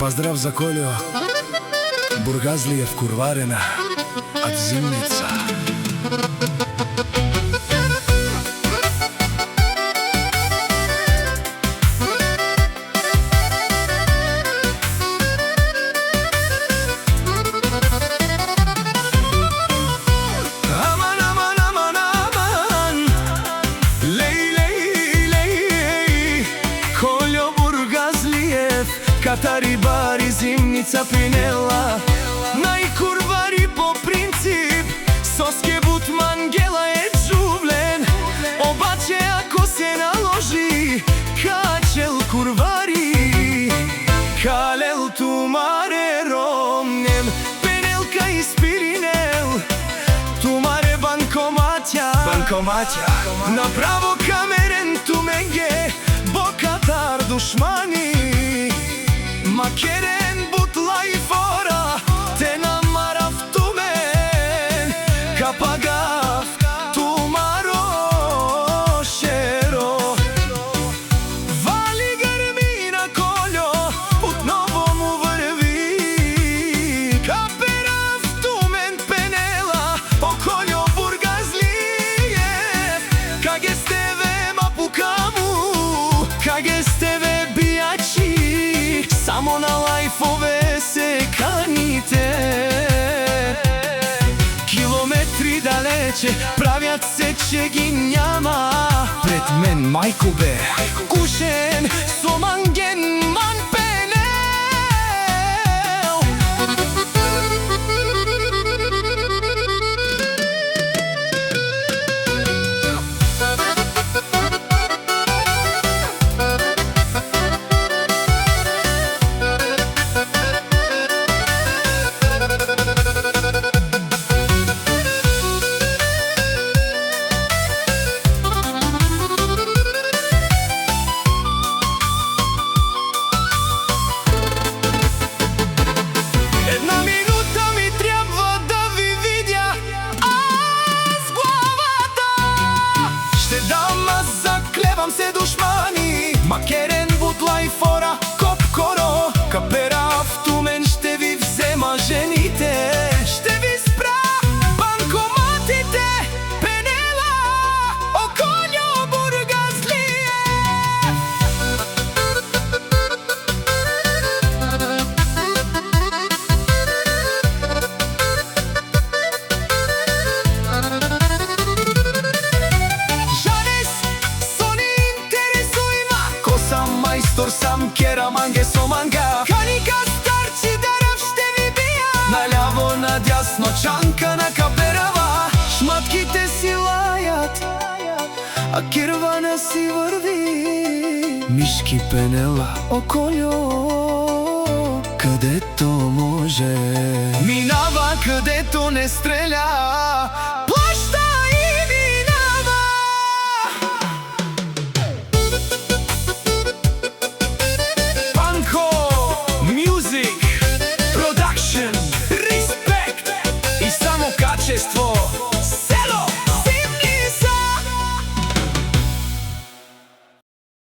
Поздрав за Колю, Бургазлиев Курварина от Зимница. Катари, бари, Зимница, Пинела, најкурвари по принцип, со скебут мангела е джувлен, обаче ако се наложи, качел курвари, калел тумаре ромнем, Пенелка и Спиринел, тумаре банкоматја, направо камерен туменге, бокатар душмани, Макерен бутла и фора, те намарав тумен, капагав тумаро шеро. Вали грми на Колјо, утново му врви, каперав тумен Пенела, о Колјо Бургазлиев, каге сте ве мапукаму, каге сте ве бијачи, само на лајфове се каните. Километри далече, правят се че ги няма. Пред мен мајко бе, кушен со манген манпенел. Се душмани, макерен бутла и фора, копкоро, каперав тумен, ще ви взема жените, ще ви спра банкоматите, Пенела, о Колјо Бургазлиев. Мајстор сам кера манге со манга, каника старци дарав ще ви бија, наљаво надјасно чанка на каперава, шматките си лајат, а кервана си врви. Мишки Пенела, о Колјо, кадето може, минава кадето не стреля.